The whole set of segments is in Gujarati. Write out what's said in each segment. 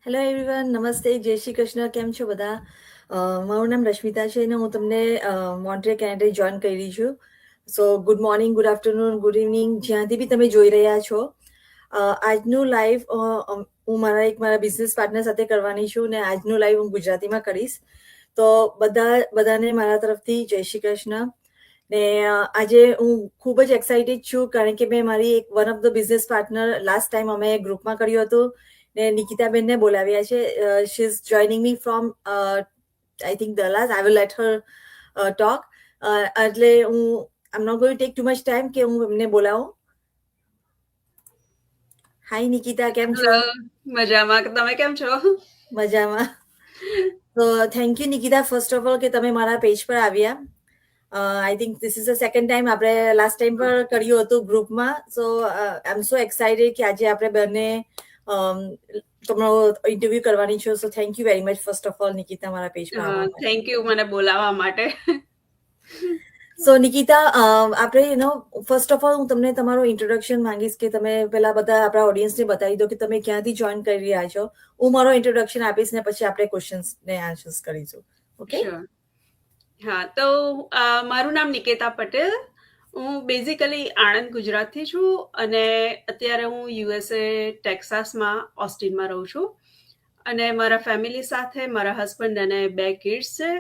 હેલો એવરીવન, નમસ્તે, જય શ્રી કૃષ્ણ. કેમ છો બધા? મારું નામ રશ્મિતા છે અને હું તમને મોન્ટ્રિયલ કેનેડા જોઈન કરી છું. સો good morning, good afternoon, good evening, જ્યાંથી બી તમે જોઈ રહ્યા છો. આજનું લાઈવ હું મારા બિઝનેસ પાર્ટનર સાથે કરવાની છું ને આજનું લાઈવ હું ગુજરાતીમાં કરીશ. તો બધાને મારા તરફથી જય શ્રી કૃષ્ણ. ને આજે હું ખૂબ જ એક્સાઇટેડ છું કારણ કે મેં મારી one of the business partner last time અમે ગ્રુપમાં કર્યું હતું ને નિકિતાબેનને બોલાવ્યા છે. She is joining me from I think Dallas. I will let her talk. એટલે હું I am not going to take too much time કે હું એમને બોલાવું. હાય નિકિતા, કેમ છો? મજામાં. તમે કેમ છો? મજામાં. તો thank you Nikita, first of all કે તમે મારા પેજ પર આવ્યા. I think this is the second time. આપણે લાસ્ટ ટાઈમ પર કર્યું હતું ગ્રુપમાં. સો આઈ એમ સો એક્સાઇટેડ કે આજે આપણે બંને તમારો ઇન્ટરવ્યુ કરવાની છો. So thank you very much first of all Nikita મારા પેજ પર આવવા માટે. થેન્ક યુ મને બોલાવવા માટે. સો નિકિતા, આપણે ફર્સ્ટ ઓફ ઓલ હું તમને તમારું ઇન્ટ્રોડક્શન માંગીશ કે તમે પેલા બધા આપણા ઓડિયન્સને બતાવી દો કે તમે ક્યાંથી જોઈન કરી રહ્યા છો. હું મારો ઇન્ટ્રોડક્શન આપીશ ને પછી આપણે ક્વેશ્ચન્સ ને આન્સર્સ કરીશું. ઓકે? શ્યોર. હા, તો મારું નામ નિકેતા પટેલ. હું બેઝિકલી આણંદ ગુજરાતથી છું અને અત્યારે હું યુએસએ ટેક્સાસમાં ઓસ્ટિનમાં રહું છું અને મારા ફેમિલી સાથે મારા હસબન્ડ અને 2 કિડ્સ છે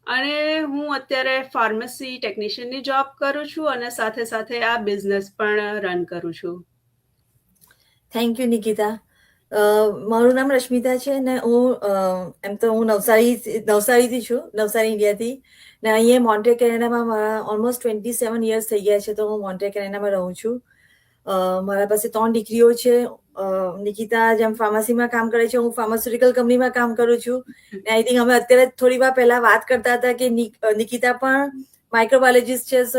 અને હું અત્યારે ફાર્મસી ટેકનિશિયનની જોબ કરું છું અને સાથે સાથે આ બિઝનેસ પણ રન કરું છું. Thank you Nikita. મારું નામ રશ્મિતા છે ને હું એમ તો હું નવસારીથી છું, નવસારી ઇન્ડિયાથી. ને અહીંયા મોન્ટ્રિયલ કેનેડામાં મારા ઓલમોસ્ટ 27 યર્સ થઈ ગયા છે. તો હું મોન્ટ્રિયલ કેનેડામાં રહું છું. મારા પાસે 3 દીકરીઓ છે. નિકિતા જેમ ફાર્મસીમાં કામ કરે છે, હું ફાર્માસ્યુટિકલ કંપનીમાં કામ કરું છું. ને આઈ થિંક અમે અત્યારે થોડી વાર પહેલા વાત કરતા હતા કે નિકિતા પણ માઇક્રોબાયોલોજીસ્ટ છે. So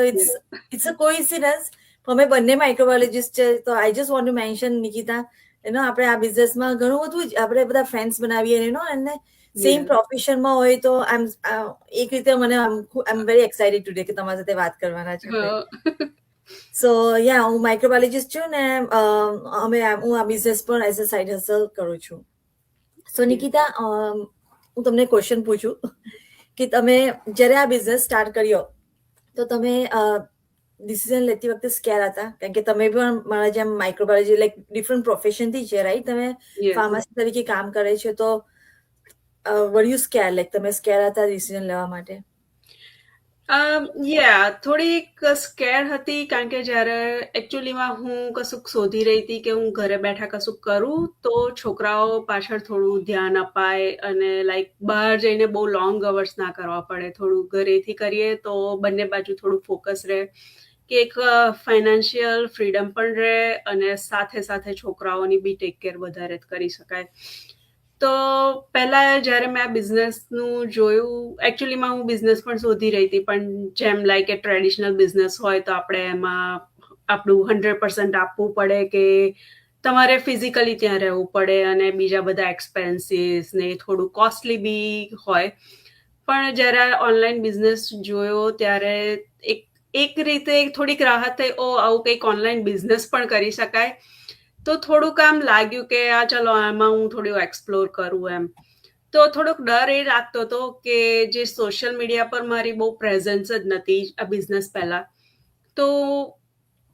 it's a coincidence. અમે બંને માઇક્રોબાયોલોજીસ્ટ છે. તો I just want to mention Nikita, આપણે આ બિઝનેસમાં ઘણું બધું આપણે બધા ફ્રેન્ડ્સ બનાવીએ અને સેમ પ્રોફેશનમાં હોય તો એક રીતે મને આઈ એમ વેરી એક્સાઇટેડ ટુડે કે તમારી સાથે વાત કરવાના છે આપણે. સો યા, હું માઇક્રોબાયોલોજીસ્ટ છું ને હું આ બિઝનેસ પણ એઝ અ સાઇડ હસલ કરું છું. સો નિકિતા, હું તમને ક્વેશ્ચન પૂછું કે તમે જ્યારે આ બિઝનેસ સ્ટાર્ટ કર્યો તો તમે ડિસિઝન લેતી વખતે સ્કેર હતા? કારણ કે તમે પણ મારા જેમ માઇક્રોબાયોલોજી લાઈક ડિફરન્ટ પ્રોફેશનથી છે, રાઈટ? તમે ફાર્મસી તરીકે કામ કરે છે. તો વર યુ સ્કેર, લાઈક તમે સ્કેર હતા ડિસિઝન લેવા માટે? થોડીક સ્કેર હતી કારણ કે જ્યારે એકચ્યુઅલીમાં હું કશુંક શોધી રહી હતી કે હું ઘરે બેઠા કશુંક કરું તો છોકરાઓ પાછળ થોડું ધ્યાન અપાય અને લાઈક બહાર જઈને બહુ લોંગ અવર્સ ના કરવા પડે. થોડું ઘરેથી કરીએ તો બંને બાજુ થોડું ફોકસ રહે કે એક ફાઇનાન્શિયલ ફ્રીડમ પણ રહે અને સાથે સાથે છોકરાઓની બી ટેક કેર વધારે કરી શકાય. તો પહેલા જ્યારે મેં આ બિઝનેસનું જોયું, એકચ્યુઅલીમાં હું બિઝનેસ પણ શોધી રહી હતી પણ જેમ લાઈક એ ટ્રેડિશનલ બિઝનેસ હોય તો આપણે એમાં આપણું 100% આપવું પડે કે તમારે ફિઝિકલી ત્યાં રહેવું પડે અને બીજા બધા એક્સપેન્સીસ ને થોડું કોસ્ટલી બી હોય. પણ જ્યારે ઓનલાઈન બિઝનેસ જોયો ત્યારે એક રીતે થોડીક રાહત થઈ, આવું કંઈક ઓનલાઈન બિઝનેસ પણ કરી શકાય. તો થોડુંક આમ લાગ્યું કે ચલો આમાં હું થોડું એક્સપ્લોર કરું એમ. તો થોડોક ડર એ લાગતો હતો કે જે સોશિયલ મીડિયા પર મારી બહુ પ્રેઝન્સ જ નથી આ બિઝનેસ પહેલા. તો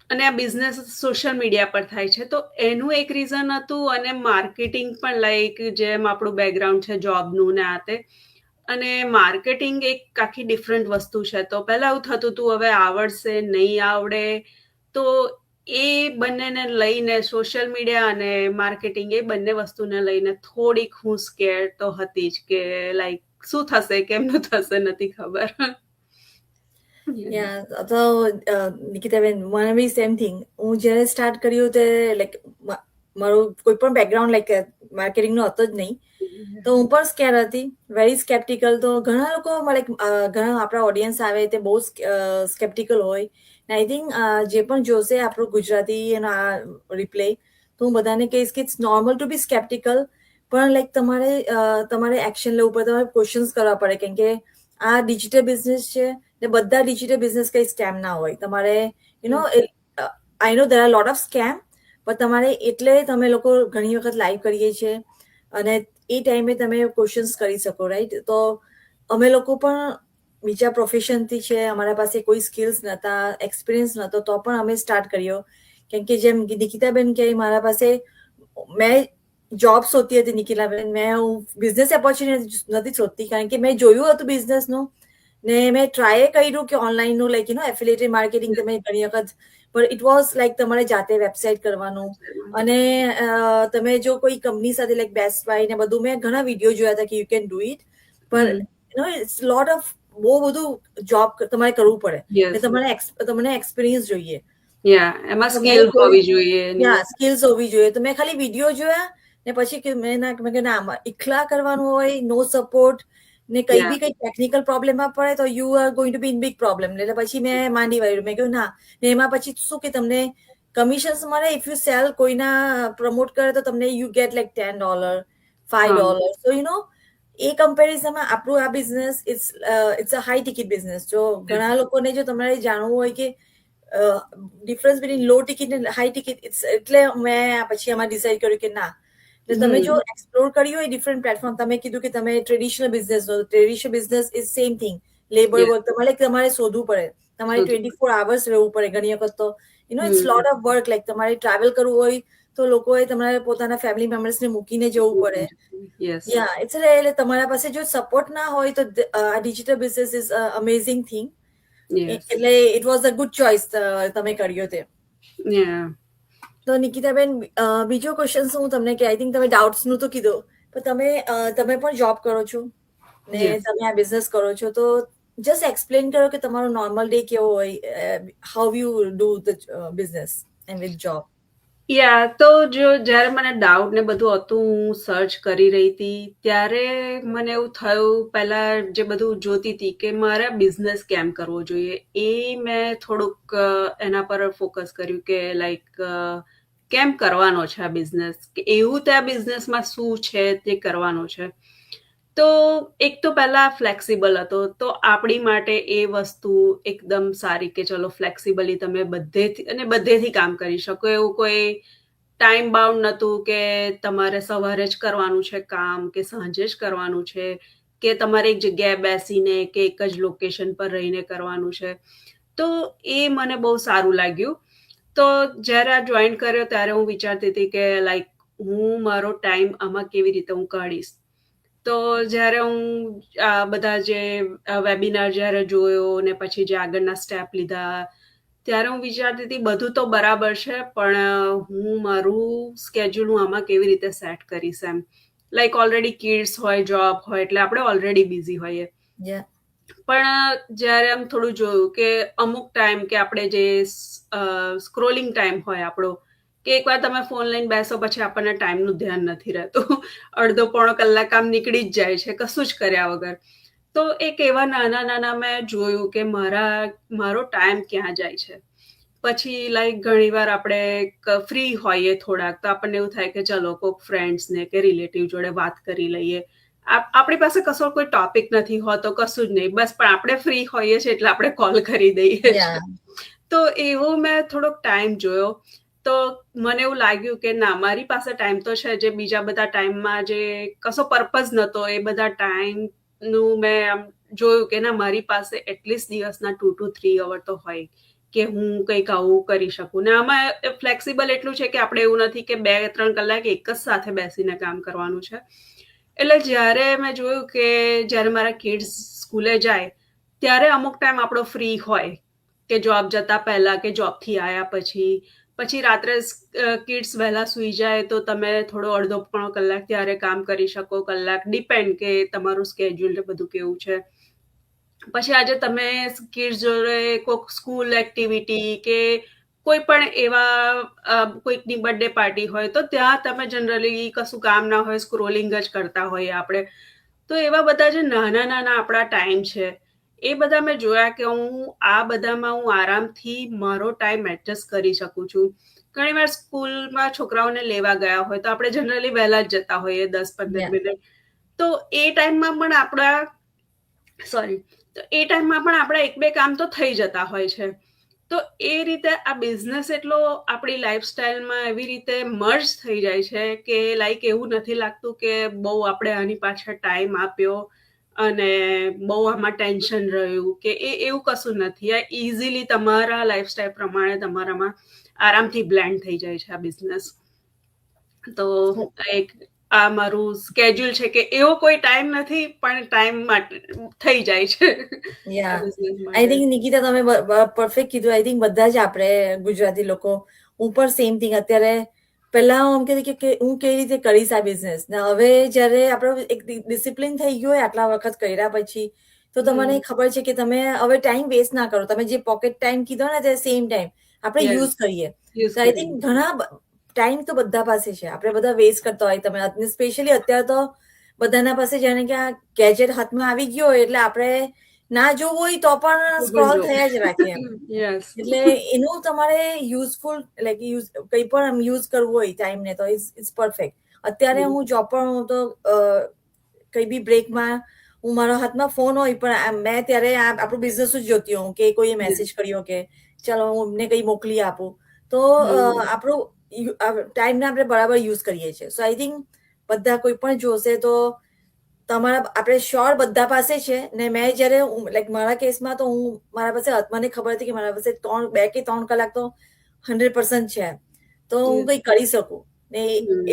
અને આ બિઝનેસ સોશિયલ મીડિયા પર થાય છે તો એનું એક રીઝન હતું અને માર્કેટિંગ પણ લાઈક જેમ આપણું બેકગ્રાઉન્ડ છે જોબનું ને આ તે. અને માર્કેટિંગ એક આખી ડિફરન્ટ વસ્તુ છે. તો પહેલા એવું થતું હતું હવે આવડશે નહીં આવડે. તો એ બંનેને લઈને સોશિયલ મીડિયા અને માર્કેટિંગ એ બંને વસ્તુને લઈને થોડીક હું સ્કેર તો હતી જ કે લાઈક શું થશે કેમનું થશે નથી ખબર. તો નિકિતાબેન, મને બી સેમ થિંગ. હું જ્યારે સ્ટાર્ટ કર્યું તે લાઈક મારું કોઈ પણ બેકગ્રાઉન્ડ લાઈક માર્કેટિંગનો હતો જ નહીં. તો હું પણ સ્કેર હતી, વેરી સ્કેપ્ટિકલ. તો ઘણા લોકો લાઈક ઘણા આપણા ઓડિયન્સ આવે તે બહુ સ્કેપ્ટિકલ હોય. આઈ થિંક જે પણ જોશે આપણું ગુજરાતી એનો આ રિપ્લે, તો હું બધાને કહીશ કે it's normal two B sceptical. પણ લાઈક તમારે એક્શન લેવું પડે, તમારે ક્વેશ્ચન્સ કરવા પડે. કેમ કે આ ડિજિટલ બિઝનેસ છે ને બધા ડિજિટલ બિઝનેસ કંઈ સ્કેમ ના હોય. તમારે I know there are lot of scam, પણ તમારે એટલે તમે લોકો ઘણી વખત લાઈવ કરીએ છીએ અને એ ટાઈમે તમે ક્વેશ્ચન્સ કરી શકો, રાઈટ? તો અમે લોકો પણ બીજા પ્રોફેશનથી છે, અમારા પાસે કોઈ સ્કિલ્સ નહોતા, એક્સપિરિયન્સ નહોતો, તો પણ અમે સ્ટાર્ટ કર્યો. કેમ કે જેમ નિકિતાબેન કહે, મારા પાસે મેં જોબ શોધતી હતી નિકિતાબેન, હું બિઝનેસ ઓપોર્ચ્યુનિટી નથી શોધતી, કારણ કે મેં જોયું હતું બિઝનેસનું ને મેં ટ્રાય કર્યું કે ઓનલાઈનનું લાઈક એફિલિએટેડ માર્કેટિંગ તમે ઘણી વખત, પણ ઇટ વોઝ લાઈક તમારે જાતે વેબસાઇટ કરવાનું. અને તમે જો કોઈ કંપની સાથે લાઈક બેસ્ટ બાય ને બધું, મેં ઘણા વિડીયો જોયા હતા કે યુ કેન ડુ ઇટ, પણ ઇટ્સ લોટ ઓફ બહુ બધું જોબ તમારે કરવું પડે ને તમને એક્સપિરિયન્સ જોઈએ. એમાં સ્કિલ હોવી જોઈએ. સ્કિલ્સ હોવી જોઈએ. તો મેં ખાલી વિડીયો જોયા ને પછી મેં ના એકલા કરવાનું હોય, નો સપોર્ટ ને કઈ બી કઈ ટેકનિકલ પ્રોબ્લેમમાં પડે તો you are going to B in big problem. એટલે પછી મેં માંડી વાળ્યું. મેં કહ્યું ના. ને એમાં પછી શું કે તમને કમિશન્સ મળે ઇફ યુ સેલ, કોઈના પ્રમોટ કરે તો તમને યુ ગેટ લાઈક $10, $5. સો એ કમ્પેરિઝનમાં આપણું આ business it's a high ticket business. જો ઘણા લોકોને જો તમારે જાણવું હોય કે ડિફરન્સ બિટવીન લો ટિકિટ ને હાઈ ટિકિટ, એટલે મેં પછી આમાં ડિસાઇડ કર્યું કે ના. તમે જો એક્સપ્લોર કર્યું હોય ડિફરન્ટ પ્લેટફોર્મ, તમે કીધું કે તમે traditional business is same thing. Labour work તમારે શોધવું પડે, તમારે 24 hours રહેવું પડે ઘણી વખત. તો it's lot of work. Like તમારે ટ્રાવેલ કરવું હોય તો લોકોએ તમારે પોતાના ફેમિલી મેમ્બર્સને મૂકીને જવું પડે. એટલે તમારા પાસે જો સપોર્ટ ના હોય તો આ digital business is amazing thing. એટલે it was a good choice તમે કર્યો તે. તો નિકિતાબેન, બીજો ક્વેશ્ચન હું તમને કે આઈ થિંક તમે ડાઉટ્સ નું તો કીધું, પણ તમે પણ જોબ કરો છો ને તમે આ બિઝનેસ કરો છો, તો જસ્ટ એક્સપ્લેન કરો કે તમારો નોર્મલ ડે કેવો હોય, how you do the business and with job. તો જ્યારે મને ડાઉટ ને બધું હતું, હું સર્ચ કરી રહી હતી, ત્યારે મને એવું થયું, પહેલા જે બધું જોતી હતી કે મારે બિઝનેસ કેમ કરવો જોઈએ, એ મેં થોડુંક એના પર ફોકસ કર્યું કે લાઈક કેમ કરવાનો છે આ બિઝનેસ, કે એવું ત્યાં બિઝનેસમાં શું છે તે કરવાનો છે. તો એક તો પહેલા ફ્લેક્સિબલ હતો, તો આપણી માટે એ વસ્તુ એકદમ સારી કે ચલો ફ્લેક્સિબલી તમે બધેથી કામ કરી શકો. એવું કોઈ ટાઈમ બાઉન્ડ નહોતું કે તમારે સવારે જ કરવાનું છે કામ કે સાંજે જ કરવાનું છે, કે તમારે એક જગ્યાએ બેસીને કે એક જ લોકેશન પર રહીને કરવાનું છે. તો એ મને બહુ સારું લાગ્યું. તો જ્યારે આ જોઈન કર્યો ત્યારે હું વિચારતી હતી કે લાઈક હું મારો ટાઈમ આમાં કેવી રીતે હું કાઢીશ. તો જ્યારે હું આ બધા જે વેબિનાર જ્યારે જોયો ને પછી જે આગળના સ્ટેપ લીધા, ત્યારે હું વિચારતી હતી બધું તો બરાબર છે, પણ હું મારું સ્કેડ્યુલ હું આમાં કેવી રીતે સેટ કરીશ એમ. લાઈક ઓલરેડી કિડ્સ હોય, જોબ હોય, એટલે આપણે ઓલરેડી બિઝી હોઈએ. પણ જ્યારે આમ થોડું જોયું કે અમુક ટાઈમ કે આપણે જે સ્ક્રોલિંગ ટાઈમ હોય આપણો, કે એકવાર તમે ફોન લઈને બેસો પછી આપણને ટાઈમનું ધ્યાન નથી રહેતું. અડધો પોણો કલાક આમ નીકળી જ જાય છે કશું જ કર્યા વગર. તો એક એવા નાના મેં જોયું કે મારો ટાઈમ ક્યાં જાય છે. પછી લાઈક ઘણી વાર આપણે ફ્રી હોઈએ થોડાક, તો આપણને એવું થાય કે ચલો કોઈક ફ્રેન્ડ્સને કે રિલેટિવ જોડે વાત કરી લઈએ. આપણી પાસે કશો કોઈ ટોપિક નથી હોતો, કશું જ નહીં, બસ પણ આપણે ફ્રી હોઈએ છીએ એટલે આપણે કોલ કરી દઈએ છીએ. તો એવો મેં થોડોક ટાઈમ જોયો, તો મને એવું લાગ્યું કે ના, મારી પાસે ટાઈમ તો છે, જે બીજા બધા ટાઈમમાં જે કશો પર્પઝ નહોતો, એ બધા ટાઈમનું મેં આમ જોયું કે ના, મારી પાસે એટલીસ્ટ દિવસના 2 to 3 અવર તો હોય કે હું કંઈક આવું કરી શકું. ને આમાં ફ્લેક્સિબલ એટલું છે કે આપણે એવું નથી કે 2-3 કલાક એક જ સાથે બેસીને કામ કરવાનું છે. એટલે જ્યારે મેં જોયું કે જ્યારે મારા કિડ્સ સ્કૂલે જાય ત્યારે અમુક ટાઈમ આપણો ફ્રી હોય, કે જોબ જતા પહેલા કે જોબથી આવ્યા પછી રાત્રે કિડ્સ વહેલા સૂઈ જાય તો તમે થોડો અડધો પોણો કલાક ત્યારે કામ કરી શકો, કલાક, ડિપેન્ડ કે તમારું સ્કેડ્યુલ ને બધું કેવું છે. પછી આજે તમે કિડ્સ જોડે કોઈક સ્કૂલ એક્ટિવિટી કે કોઈ પણ એવા કોઈકની બર્થડે પાર્ટી હોય તો ત્યાં તમે જનરલી કશું કામ ના હોય, સ્ક્રોલિંગ જ કરતા હોઈએ આપણે. તો એવા બધા જે નાના આપણા ટાઈમ છે, એ બધા મેં જોયા કે આ બધામાં હું આરામથી મારો ટાઈમ એડજસ્ટ કરી શકું છું. ઘણી વાર સ્કૂલમાં છોકરાઓને લેવા ગયા હોય તો આપણે જનરલી વહેલા જ જતા હોઈએ 10-15 મિનિટ. તો એ ટાઈમમાં પણ આપણા એક બે કામ તો થઈ જતા હોય છે. તો એ રીતે આ બિઝનેસ એટલો આપણી લાઈફસ્ટાઈલમાં એવી રીતે મર્જ થઈ જાય છે કે લાઈક એવું નથી લાગતું કે બહુ આપણે આની પાછળ ટાઈમ આપ્યો અને બહુ આમાં ટેન્શન રહ્યું કે એવું કશું નથી. આ ઇઝીલી તમારા લાઈફસ્ટાઈલ પ્રમાણે તમારામાં આરામથી બ્લેન્ડ થઈ જાય છે આ બિઝનેસ. તો એક આ મારું સ્કેડ્યુલ છે કે એવો કોઈ ટાઈમ નથી પણ ટાઈમ માટે થઈ જાય છે આ યા બિઝનેસ આઈ માટે. થિંક નિકિતા તમે પરફેક્ટ કીધું. આઈ થિંક બધા જ આપણે ગુજરાતી લોકો, હું પણ સેમ થિંગ અત્યારે પહેલા હું એમ કહેતી કે હું કેવી રીતે કરીશ આ બિઝનેસ, ને હવે જ્યારે આપણો એક ડિસિપ્લિન થઈ ગયો હોય આટલા વખત કર્યા પછી, તો તમને ખબર છે કે તમે હવે ટાઈમ વેસ્ટ ના કરો. તમે જે પોકેટ ટાઈમ કીધો ને તે સેમ ટાઈમ આપણે યુઝ કરીએ. તો આઈ થિંક ઘણા ટાઈમ તો બધા પાસે છે, આપણે બધા વેસ્ટ કરતા હોય. તમે સ્પેશિયલી અત્યારે તો બધાના પાસે જાણે કે આ ગેજેટ હાથમાં આવી ગયો હોય એટલે આપણે ના જોવું હોય તો પણ સ્ક્રોલ થયા જ રાખીએ. એટલે એનું તમારે યુઝફુલ લાઈક કંઈ પણ યુઝ કરવું હોય ટાઈમને તો ઇટ્સ પરફેક્ટ. અત્યારે હું જોબ પર હું તો કંઈ બી બ્રેકમાં હું મારા હાથમાં ફોન હોય પણ મેં ત્યારે આપણું બિઝનેસ જ જોતી હોઉં કે કોઈએ મેસેજ કર્યો કે ચલો હું એમને કંઈ મોકલી આપું. તો આપણું ટાઈમને આપણે બરાબર યુઝ કરીએ છીએ. સો આઈ થિંક બધા કોઈ પણ જોશે તો તમારા આપણે શ્યોર બધા પાસે છે. ને મેં જ્યારે લાઈક મારા કેસમાં તો હું મારા પાસે મને ખબર હતી કે મારા પાસે 2 કે 3 કલાક તો 100% છે, તો હું કંઈ કરી શકું. ને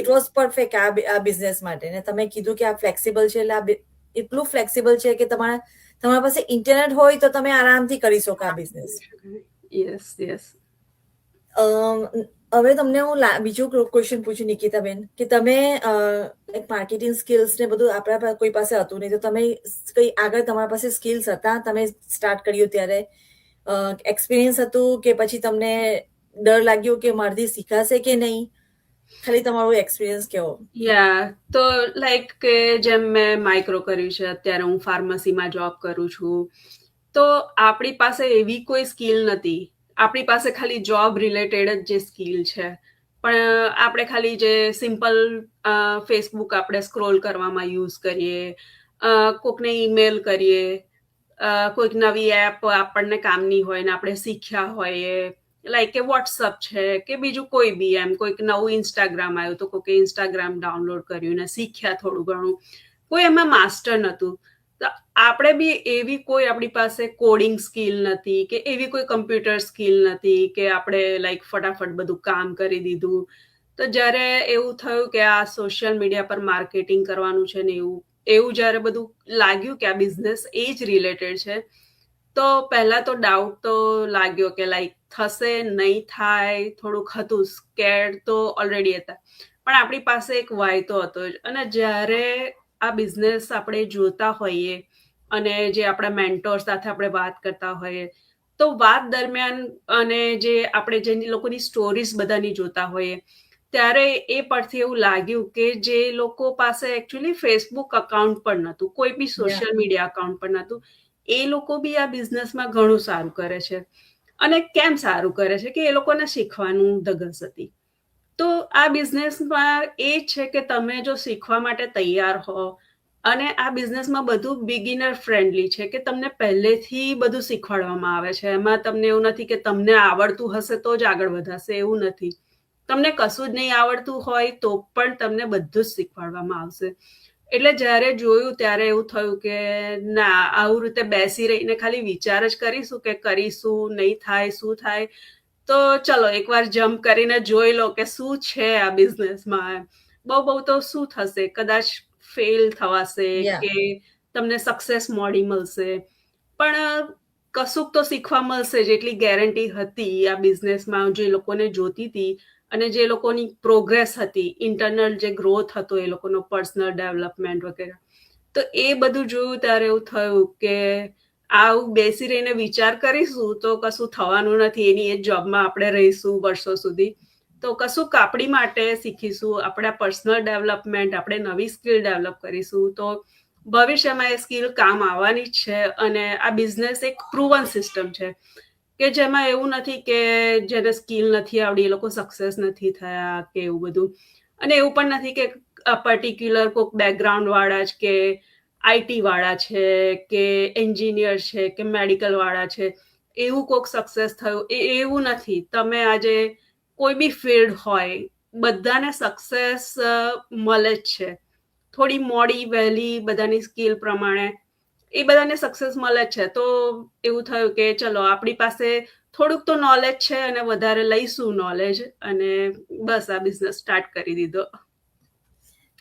ઇટ વોઝ પરફેક્ટ આ બિઝનેસ માટે. ને તમે કીધું કે આ ફ્લેક્સિબલ છે, એટલે આ એટલું ફ્લેક્સિબલ છે કે તમારા પાસે ઇન્ટરનેટ હોય તો તમે આરામથી કરી શકો આ બિઝનેસ. Yes yes. હવે તમને હું બીજું ક્વેશ્ચન પૂછું નિકિતાબેન, કે તમે માર્કેટિંગ સ્કિલ્સ ને બધું આપણા કોઈ પાસે હતું નહીં, તો તમે કંઈ આગળ તમારા પાસે સ્કિલ્સ હતા તમે સ્ટાર્ટ કર્યું ત્યારે? એક્સપિરિયન્સ હતું કે પછી તમને ડર લાગ્યો કે મારાથી શીખાશે કે નહીં? ખાલી તમારું એક્સપિરિયન્સ કેવો. તો લાઈક કે જેમ મેં માઇક્રો કર્યું છે, અત્યારે હું ફાર્મસીમાં જોબ કરું છું, તો આપણી પાસે એવી કોઈ સ્કિલ નથી. આપણી પાસે ખાલી જોબ રિલેટેડ જ જે સ્કિલ છે, પણ આપણે ખાલી જે સિમ્પલ ફેસબુક આપણે સ્ક્રોલ કરવામાં યુઝ કરીએ, કોકને ઈમેલ કરીએ, કોઈક નવી એપ આપણને કામની હોય ને આપણે શીખ્યા હોઈએ, લાઈક કે વોટ્સઅપ છે કે બીજું કોઈ બી, એમ કોઈક નવું ઇન્સ્ટાગ્રામ આવ્યું તો કોઈકે ઇન્સ્ટાગ્રામ ડાઉનલોડ કર્યું ને શીખ્યા થોડું ઘણું, કોઈ એમાં માસ્ટર નહોતું. તો આપણે બી એવી કોઈ આપણી પાસે કોડિંગ સ્કિલ નથી કે એવી કોઈ કમ્પ્યુટર સ્કિલ નથી કે આપણે લાઈક ફટાફટ બધું કામ કરી દીધું. તો જ્યારે એવું થયું કે આ સોશિયલ મીડિયા પર માર્કેટિંગ કરવાનું છે ને એવું જ્યારે બધું લાગ્યું કે આ બિઝનેસ એ જ રિલેટેડ છે, તો પહેલા તો ડાઉટ તો લાગ્યો કે લાઈક થશે નહીં થાય, થોડુંક હતું, સ્કેર્ડ તો ઓલરેડી હતા, પણ આપણી પાસે એક વાય તો હતો જ. અને જ્યારે આ બિઝનેસ આપણે જોતા હોઈએ અને જે આપણા મેન્ટોર સાથે આપણે વાત કરતા હોઈએ, તો વાત દરમિયાન અને જે આપણે જેની લોકોની સ્ટોરીઝ બધાની જોતા હોઈએ, ત્યારે એ પરથી એવું લાગ્યું કે જે લોકો પાસે એકચ્યુઅલી ફેસબુક અકાઉન્ટ પણ નહોતું, કોઈ બી સોશિયલ મીડિયા અકાઉન્ટ પણ નહોતું, એ લોકો બી આ બિઝનેસમાં ઘણું સારું કરે છે. અને કેમ સારું કરે છે કે એ લોકોને શીખવાનું ધગસ હતી. તો આ બિઝનેસમાં એ છે કે તમે જો શીખવા માટે તૈયાર હો, અને આ બિઝનેસમાં બધું બિગિનર ફ્રેન્ડલી છે કે તમને પહેલેથી બધું શીખવાડવામાં આવે છે. એમાં તમને એવું નથી કે તમને આવડતું હશે તો જ આગળ વધાશે, એવું નથી. તમને કશું જ નહીં આવડતું હોય તો પણ તમને બધું જ શીખવાડવામાં આવશે. એટલે જ્યારે જોયું ત્યારે એવું થયું કે ના, આવું રીતે બેસી રહીને ખાલી વિચાર જ કરીશું કે કરીશું, નહીં થાય, શું થાય, તો ચલો એકવાર જમ્પ કરીને જોઈ લો કે શું છે આ બિઝનેસમાં. બહુ તો શું થશે, કદાચ ફેલ થવાશે કે તમને સક્સેસ મોડી મળશે, પણ કશુંક તો શીખવા મળશે. જેટલી ગેરંટી હતી આ બિઝનેસમાં જે લોકોને જોતી હતી અને જે લોકોની પ્રોગ્રેસ હતી, ઇન્ટરનલ જે ગ્રોથ હતો એ લોકોનો, પર્સનલ ડેવલપમેન્ટ વગેરે, તો એ બધું જોયું ત્યારે એવું થયું કે આવું બેસી રહીને વિચાર કરીશું તો કશું થવાનું નથી. એની એ જોબમાં આપણે રહીશું વર્ષો સુધી. તો કશું આપણી માટે શીખીશું, આપણા પર્સનલ ડેવલપમેન્ટ, આપણે નવી સ્કિલ ડેવલપ કરીશું, તો ભવિષ્યમાં એ સ્કિલ કામ આવવાની જ છે. અને આ બિઝનેસ એક પ્રૂવન સિસ્ટમ છે કે જેમાં એવું નથી કે જેને સ્કિલ નથી આવડી એ લોકો સક્સેસ નથી થયા કે એવું બધું. અને એવું પણ નથી કે પર્ટિક્યુલર કોઈક બેકગ્રાઉન્ડ વાળા જ કે આઈટી વાળા છે કે એન્જિનિયર છે કે મેડિકલ વાળા છે, એવું કોક સક્સેસ થયું એવું નથી. તમે આજે કોઈ બી ફિલ્ડ હોય, બધાને સક્સેસ મળે જ છે. થોડી મોડી વહેલી બધાની સ્કિલ પ્રમાણે એ બધાને સક્સેસ મળે જ છે. તો એવું થયું કે ચલો આપણી પાસે થોડુંક તો નોલેજ છે અને વધારે લઈશું નોલેજ, અને બસ આ બિઝનેસ સ્ટાર્ટ કરી દીધો.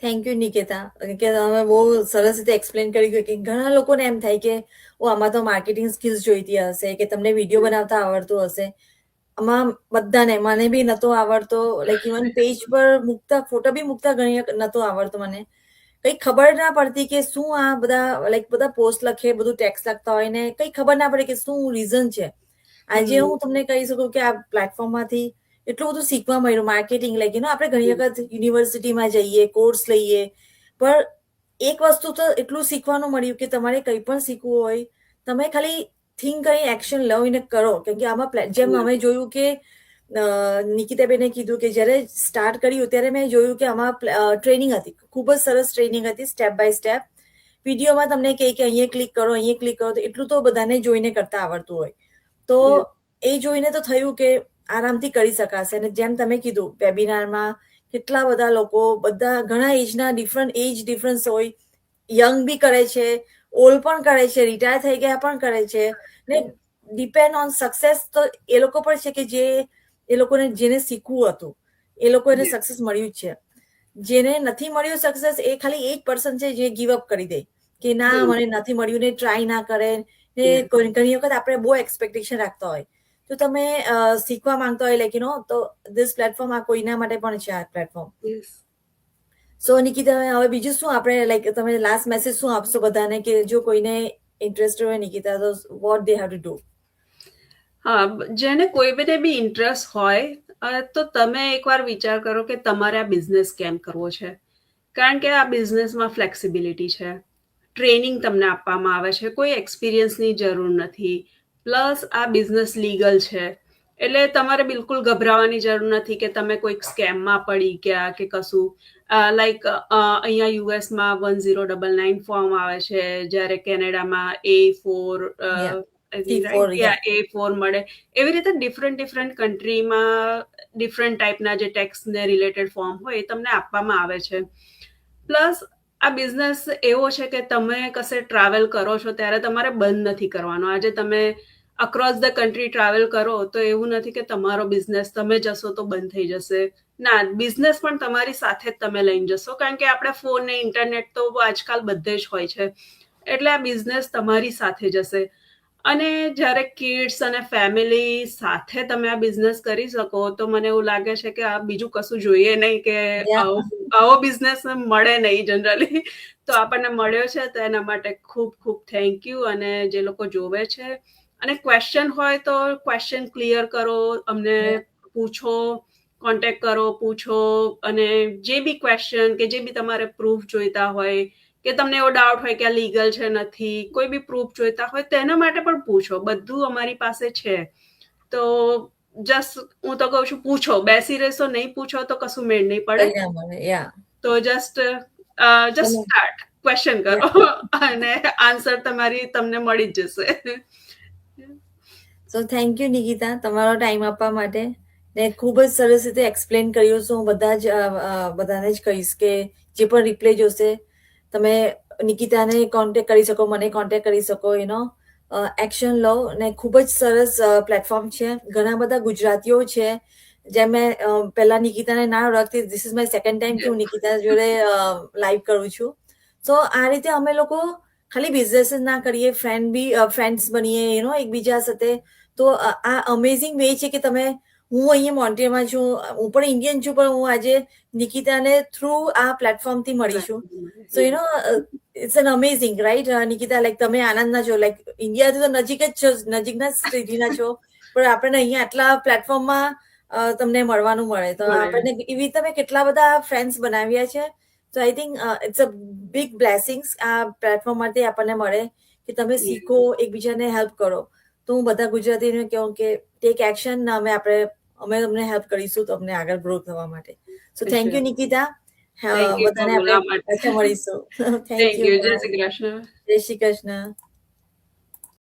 થેન્ક યુ નિકેતા, કે તમે બહુ સરસ રીતે એક્સપ્લેન કરી કે ઘણા લોકોને એમ થાય કે આમાં તો માર્કેટિંગ સ્કિલ્સ જોઈતી હશે, કે તમને વિડીયો બનાવતા આવડતું હશે. આમાં બધાને, મને બી નતો આવડતો, લાઈક ઇવન પેજ પર મૂકતા ફોટો બી મૂકતા ઘણી નતો આવડતો મને. કઈ ખબર ના પડતી કે શું આ બધા લાઈક બધા પોસ્ટ લખે, બધું ટેક્સ લખતા હોય ને કઈ ખબર ના પડે કે શું રીઝન છે. આજે હું તમને કહી શકું કે આ પ્લેટફોર્મમાંથી એટલું બધું શીખવા મળ્યું માર્કેટિંગ, લાઈક આપણે ઘણી વખત યુનિવર્સિટીમાં જઈએ, કોર્સ લઈએ, પણ એક વસ્તુ તો એટલું શીખવાનું મળ્યું કે તમારે કંઈ પણ શીખવું હોય, તમે ખાલી થિંક કરી એક્શન લઈને કરો. કેમ કે આમાં જેમ અમે જોયું કે નિકિતાબેને કીધું કે જ્યારે સ્ટાર્ટ કર્યું ત્યારે મેં જોયું કે આમાં ટ્રેનિંગ હતી, ખૂબ જ સરસ ટ્રેનિંગ હતી, સ્ટેપ બાય સ્ટેપ. વિડીયોમાં તમને કહે કે અહીંયા ક્લિક કરો, અહીંયા ક્લિક કરો, તો એટલું તો બધાને જોઈને કરતા આવડતું હોય. તો એ જોઈને તો થયું કે આરામથી કરી શકાશે. અને જેમ તમે કીધું વેબિનારમાં કેટલા બધા લોકો, બધા ઘણા એજના, ડિફરન્ટ એજ ડિફરન્સ હોય, યંગ બી કરે છે, ઓલ્ડ પણ કરે છે, રિટાયર થઈ ગયા પણ કરે છે. ને ડિપેન્ડ ઓન સક્સેસ તો એ લોકો પર છે કે જે એ લોકોને જેને શીખવું હતું એ લોકોને સક્સેસ મળ્યું જ છે. જેને નથી મળ્યું સક્સેસ એ ખાલી 1% છે જે ગીવ અપ કરી દે કે ના મને નથી મળ્યું, ને ટ્રાય ના કરે. ને ઘણી વખત આપણે બહુ એક્સપેક્ટેશન રાખતા હોય. તો તમે શીખવા માંગતા હોય લાઈક તો ધીસ પ્લેટફોર્મ આ કોઈના માટે પણ છે, આ પ્લેટફોર્મ. સો નિકિતા, હવે બીજું શું આપણે લાઈક તમે લાસ્ટ મેસેજ શું આપશો બધાને કે જો કોઈને ઇન્ટરેસ્ટ હોય નિકિતા, તો what they have to do? હા, જેને કોઈ બને બી ઇન્ટરેસ્ટ હોય તો તમે એકવાર વિચાર કરો કે તમારે આ બિઝનેસ કેમ કરવો છે. કારણ કે આ બિઝનેસમાં ફ્લેક્સિબિલિટી છે, ટ્રેનિંગ તમને આપવામાં આવે છે, કોઈ એક્સપિરિયન્સની જરૂર નથી, પ્લસ આ બિઝનેસ લીગલ છે. એટલે તમારે બિલકુલ ગભરાવાની જરૂર નથી કે તમે કોઈક સ્કેમમાં પડી ગયા કે કશું. લાઈક અહીંયા યુએસમાં 1099 ફોર્મ આવે છે, જ્યારે કેનેડામાં A4 A4 મળે. એવી રીતે ડિફરન્ટ કન્ટ્રીમાં ડિફરન્ટ ટાઈપના જે ટેક્સને રિલેટેડ ફોર્મ હોય એ તમને આપવામાં આવે છે. પ્લસ આ બિઝનેસ એવો છે કે તમે કશે ટ્રાવેલ કરો છો ત્યારે તમારે બંધ નથી કરવાનો. આજે તમે અક્રોસ ધ કન્ટ્રી ટ્રાવેલ કરો તો એવું નથી કે તમારો બિઝનેસ તમે જશો તો બંધ થઈ જશે. ના, બિઝનેસ પણ તમારી સાથે જ તમે લઈને જશો, કારણ કે આપણે ફોન ને ઇન્ટરનેટ તો આજકાલ બધે જ હોય છે. એટલે આ બિઝનેસ તમારી સાથે જશે. અને જ્યારે કિડ્સ અને ફેમિલી સાથે તમે આ બિઝનેસ કરી શકો તો મને એવું લાગે છે કે આ બીજું કશું જોઈએ નહીં, કે આવો બિઝનેસ મળે નહીં જનરલી. તો આપણને મળ્યો છે તો એના માટે ખૂબ ખૂબ થેન્ક યુ. અને જે લોકો જોવે છે અને ક્વેશ્ચન હોય તો ક્વેશ્ચન ક્લિયર કરો, અમને પૂછો, કોન્ટેક્ટ કરો, પૂછો. અને જે બી ક્વેશ્ચન કે જે બી તમારે પ્રૂફ જોઈતા હોય, કે તમને એવો ડાઉટ હોય કે આ લીગલ છે નથી, કોઈ બી પ્રૂફ જોઈતા હોય તો એના માટે પણ પૂછો. બધું અમારી પાસે છે. તો જસ્ટ હું તો કહું છું પૂછો. બેસી રહેશો નહીં પૂછો તો કશું મેળ નહીં પડે. તો જસ્ટ સ્ટાર્ટ, ક્વેશ્ચન કરો અને આન્સર તમને મળી જ જશે. સો થેન્ક યુ નિકિતા, તમારો ટાઈમ આપવા માટે. ને ખૂબ જ સરસ રીતે એક્સપ્લેન કર્યું. હું બધાને જ કહીશ કે જે પણ રિપ્લે જોશે તમે નિકિતાને કોન્ટેક્ટ કરી શકો, મને કોન્ટેક્ટ કરી શકો. એક્શન લો. ને ખૂબ જ સરસ પ્લેટફોર્મ છે. ઘણા બધા ગુજરાતીઓ છે. જેમ મેં પહેલા નિકિતાને ના ઓળખતી, this is my second time કે હું નિકિતા જોડે લાઈવ કરું છું. સો આ રીતે અમે લોકો ખાલી બિઝનેસ જ ના કરીએ, ફ્રેન્ડ્સ બનીએ એકબીજા સાથે. તો આ અમેઝિંગ વે છે કે હું અહીંયા મોન્ટ્રીયલમાં છું, હું પણ ઇન્ડિયન છું, પણ હું આજે નિકિતાને થ્રુ આ પ્લેટફોર્મથી મળી છું. So it's an amazing, right Nikita? Like તમે આનંદના છો, લાઈક ઇન્ડિયાથી તો નજીક જ છો, નજીકના સિટીના છો, પણ આપણને અહીંયા આટલા પ્લેટફોર્મમાં તમને મળવાનું મળે. તો આપણને એવી તમે કેટલા બધા ફ્રેન્ડ્સ બનાવ્યા છે. તો I think it's a big blessings આ પ્લેટફોર્મ માટે આપણને મળે કે તમે શીખો, એકબીજાને હેલ્પ કરો. તો હું બધા ગુજરાતીને કહું કે ટેક એક્શન. અમે તમને હેલ્પ કરીશું તમને આગળ ગ્રો થવા માટે. So thank you Nikita. બધાને આપણે પાછા મળીશું. Thank you. જય શ્રી કૃષ્ણ. જય શ્રી કૃષ્ણ.